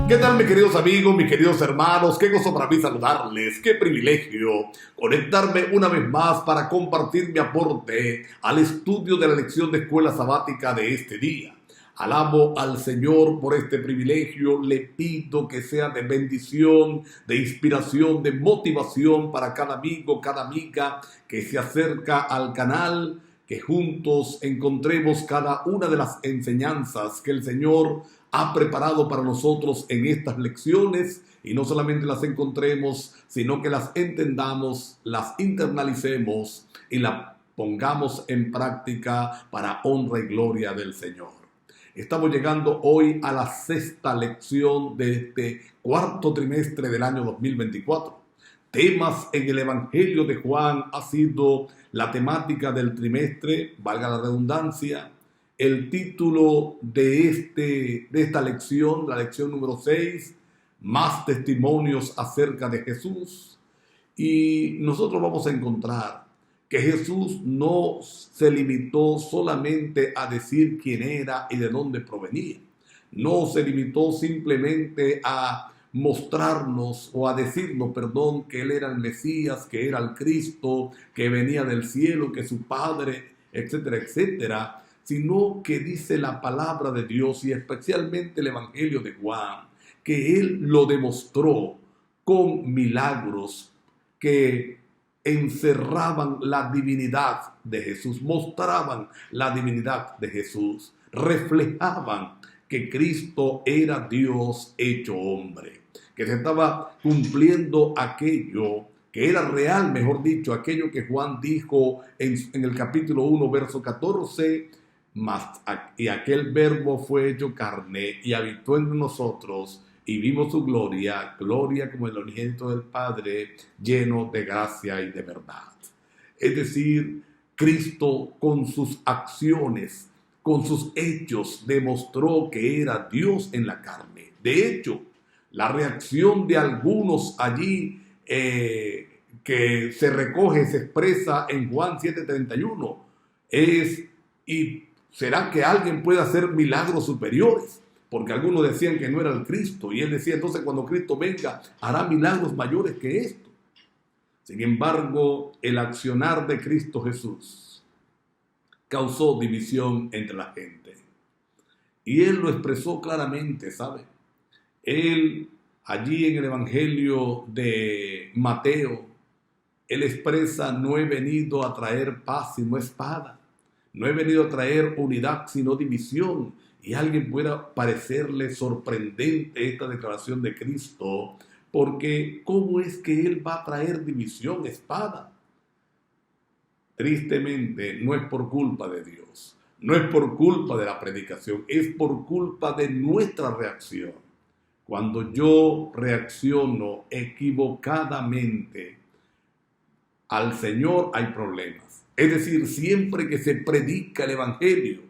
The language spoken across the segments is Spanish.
¿Qué tal, mis queridos amigos, mis queridos hermanos? Qué gozo para mí saludarles, qué privilegio conectarme una vez más para compartir mi aporte al estudio de la lección de escuela sabática de este día. Alabo al Señor por este privilegio, le pido que sea de bendición, de inspiración, de motivación para cada amigo, cada amiga que se acerca al canal, que juntos encontremos cada una de las enseñanzas que el Señor ha preparado para nosotros en estas lecciones, y no solamente las encontremos, sino que las entendamos, las internalicemos y las pongamos en práctica para honra y gloria del Señor. Estamos llegando hoy a la sexta lección de este cuarto trimestre del año 2024. Temas en el Evangelio de Juan ha sido la temática del trimestre, valga la redundancia. El título de esta lección, la lección número 6, más testimonios acerca de Jesús. Y nosotros vamos a encontrar que Jesús no se limitó solamente a decir quién era y de dónde provenía. No se limitó simplemente a mostrarnos o a decirnos, que Él era el Mesías, que era el Cristo, que venía del cielo, que su Padre, etcétera, etcétera, sino que dice la palabra de Dios y especialmente el Evangelio de Juan, que Él lo demostró con milagros que encerraban la divinidad de Jesús, mostraban la divinidad de Jesús, reflejaban que Cristo era Dios hecho hombre, que se estaba cumpliendo aquello que era real, mejor dicho, aquello que Juan dijo en el capítulo 1, verso 14, y aquel verbo fue hecho carne y habitó entre nosotros y vimos su gloria, gloria como el unigénito del Padre, lleno de gracia y de verdad. Es decir, Cristo con sus acciones, con sus hechos, demostró que era Dios en la carne. De hecho, la reacción de algunos allí que se recoge, se expresa en Juan 7:31, es: ¿y será que alguien puede hacer milagros superiores? Porque algunos decían que no era el Cristo, y él decía, entonces cuando Cristo venga hará milagros mayores que esto. Sin embargo, el accionar de Cristo Jesús causó división entre la gente. Y él lo expresó claramente, ¿sabe? Él, allí en el Evangelio de Mateo, él expresa: no he venido a traer paz sino espada. No he venido a traer unidad sino división. Y a alguien pueda parecerle sorprendente esta declaración de Cristo, porque ¿cómo es que Él va a traer división, espada? Tristemente, no es por culpa de Dios, no es por culpa de la predicación, es por culpa de nuestra reacción. Cuando yo reacciono equivocadamente al Señor, hay problemas. Es decir, siempre que se predica el Evangelio,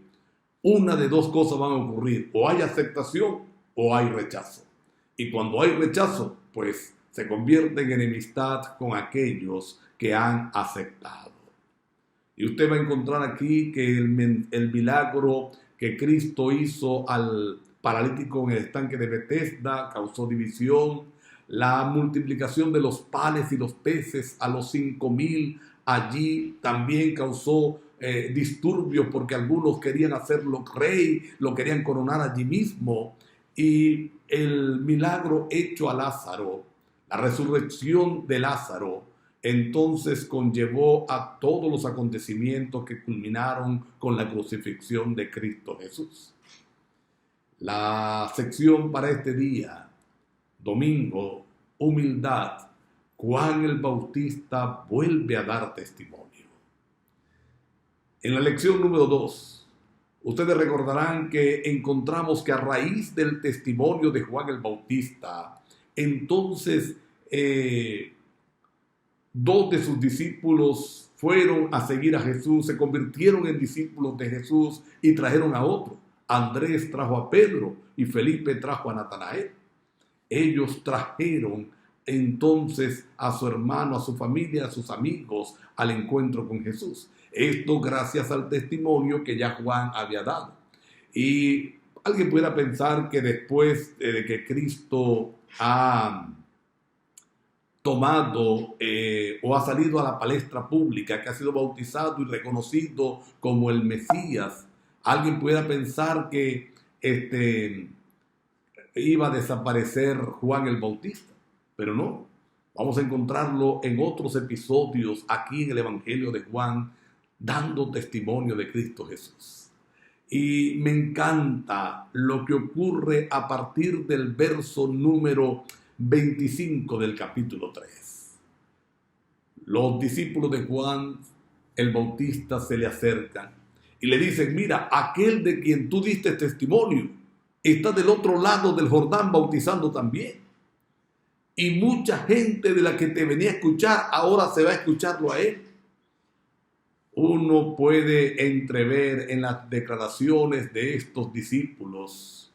una de dos cosas van a ocurrir: o hay aceptación o hay rechazo. Y cuando hay rechazo, pues se convierte en enemistad con aquellos que han aceptado. Y usted va a encontrar aquí que el milagro que Cristo hizo al paralítico en el estanque de Betesda causó división. La multiplicación de los panes y los peces a los 5,000 allí también causó disturbios, porque algunos querían hacerlo rey, lo querían coronar allí mismo. Y el milagro hecho a Lázaro, la resurrección de Lázaro, entonces conllevó a todos los acontecimientos que culminaron con la crucifixión de Cristo Jesús. La sección para este día, domingo, humildad. Juan el Bautista vuelve a dar testimonio. En la lección número 2, ustedes recordarán que encontramos que a raíz del testimonio de Juan el Bautista, entonces dos de sus discípulos fueron a seguir a Jesús, se convirtieron en discípulos de Jesús y trajeron a otro. Andrés trajo a Pedro y Felipe trajo a Natanael. Ellos trajeron entonces a su hermano, a su familia, a sus amigos al encuentro con Jesús. Esto gracias al testimonio que ya Juan había dado. Y Alguien pudiera pensar que después de que Cristo ha tomado o ha salido a la palestra pública, que ha sido bautizado y reconocido como el Mesías, alguien pudiera pensar que iba a desaparecer Juan el Bautista, pero no. Vamos a encontrarlo en otros episodios aquí en el Evangelio de Juan, dando testimonio de Cristo Jesús. Y me encanta lo que ocurre a partir del verso número 25 del capítulo 3. Los discípulos de Juan el Bautista se le acercan y le dicen: mira, aquel de quien tú diste testimonio está del otro lado del Jordán bautizando también. Y mucha gente de la que te venía a escuchar ahora se va a escucharlo a él. Uno puede entrever en las declaraciones de estos discípulos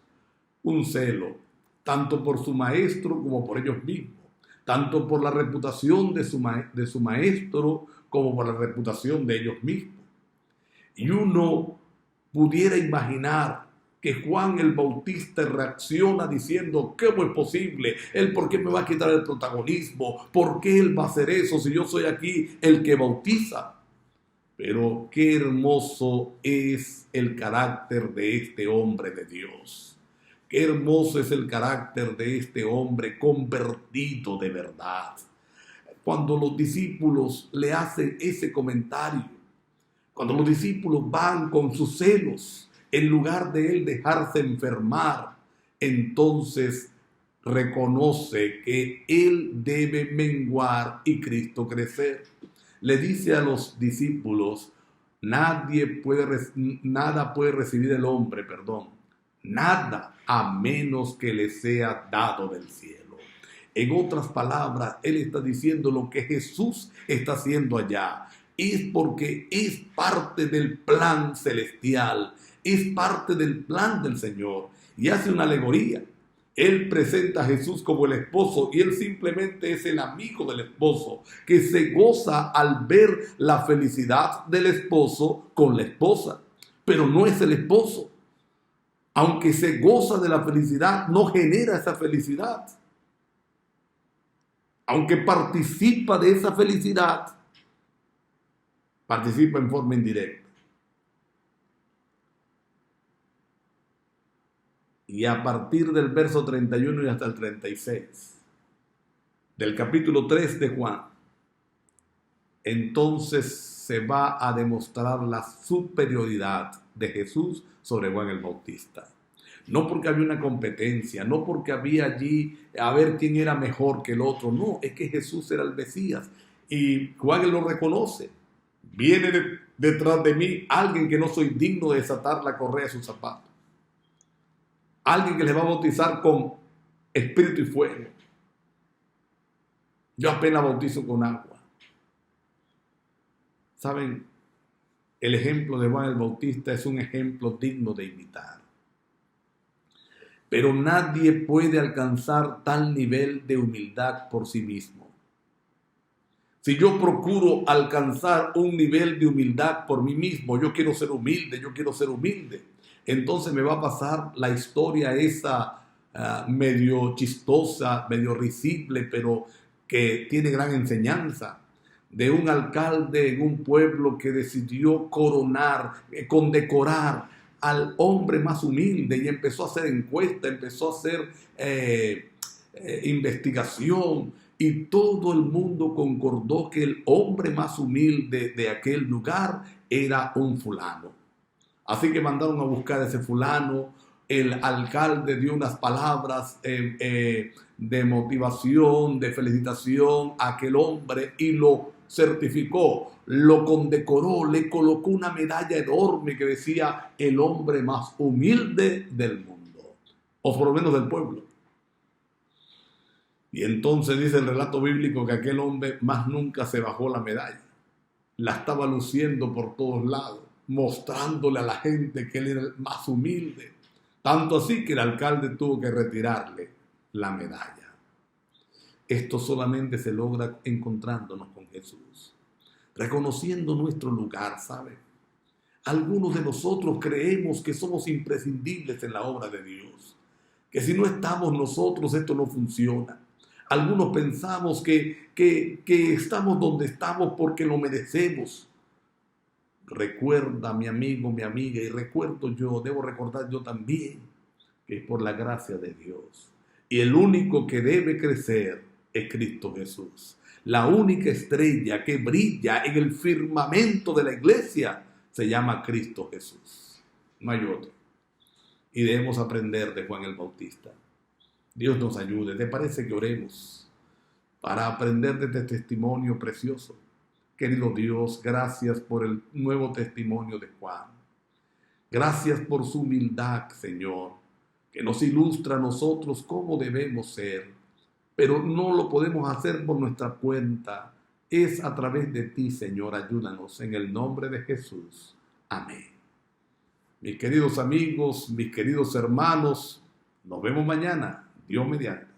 un celo, tanto por su maestro como por ellos mismos, tanto por la reputación de su maestro como por la reputación de ellos mismos. Y uno pudiera imaginar que Juan el Bautista reacciona diciendo: ¿cómo es posible? ¿Él por qué me va a quitar el protagonismo? ¿Por qué él va a hacer eso si yo soy aquí el que bautiza? Pero qué hermoso es el carácter de este hombre de Dios. Qué hermoso es el carácter de este hombre convertido de verdad. Cuando los discípulos le hacen ese comentario, cuando los discípulos van con sus celos, en lugar de él dejarse enfermar, entonces reconoce que él debe menguar y Cristo crecer. Le dice a los discípulos: nada puede recibir el hombre, nada, a menos que le sea dado del cielo. En otras palabras, él está diciendo lo que Jesús está haciendo allá. Es porque es parte del plan celestial, es parte del plan del Señor. Y hace una alegoría. Él presenta a Jesús como el esposo y él simplemente es el amigo del esposo, que se goza al ver la felicidad del esposo con la esposa, pero no es el esposo. Aunque se goza de la felicidad, no genera esa felicidad. Aunque participa de esa felicidad, participa en forma indirecta. Y a partir del verso 31 y hasta el 36 del capítulo 3 de Juan, entonces se va a demostrar la superioridad de Jesús sobre Juan el Bautista. No porque había una competencia, no porque había allí a ver quién era mejor que el otro, no, es que Jesús era el Mesías y Juan lo reconoce. Viene detrás de mí alguien que no soy digno de desatar la correa de sus zapatos. Alguien que le va a bautizar con espíritu y fuego. Yo apenas bautizo con agua. ¿Saben? El ejemplo de Juan el Bautista es un ejemplo digno de imitar. Pero nadie puede alcanzar tal nivel de humildad por sí mismo. Si yo procuro alcanzar un nivel de humildad por mí mismo, yo quiero ser humilde, entonces me va a pasar la historia esa medio chistosa, medio risible, pero que tiene gran enseñanza, de un alcalde en un pueblo que decidió condecorar al hombre más humilde y empezó a hacer encuesta, empezó a hacer investigación y todo el mundo concordó que el hombre más humilde de aquel lugar era un fulano. Así que mandaron a buscar a ese fulano. El alcalde dio unas palabras de motivación, de felicitación a aquel hombre y lo certificó, lo condecoró, le colocó una medalla enorme que decía el hombre más humilde del mundo, o por lo menos del pueblo. Y entonces dice el relato bíblico que aquel hombre más nunca se bajó la medalla. La estaba luciendo por todos lados, mostrándole a la gente que él era el más humilde. Tanto así que el alcalde tuvo que retirarle la medalla. Esto solamente se logra encontrándonos con Jesús, reconociendo nuestro lugar, ¿sabe? Algunos de nosotros creemos que somos imprescindibles en la obra de Dios, que si no estamos nosotros esto no funciona. Algunos pensamos que estamos donde estamos porque lo merecemos. Recuerda, mi amigo, mi amiga, y recuerdo yo, debo recordar yo también, que es por la gracia de Dios. Y el único que debe crecer es Cristo Jesús. La única estrella que brilla en el firmamento de la iglesia se llama Cristo Jesús. No hay otro. Y debemos aprender de Juan el Bautista. Dios nos ayude. ¿Te parece que oremos para aprender de este testimonio precioso? Querido Dios, gracias por el nuevo testimonio de Juan. Gracias por su humildad, Señor, que nos ilustra a nosotros cómo debemos ser. Pero no lo podemos hacer por nuestra cuenta. Es a través de ti, Señor. Ayúdanos en el nombre de Jesús. Amén. Mis queridos amigos, mis queridos hermanos, nos vemos mañana, Dios mediante.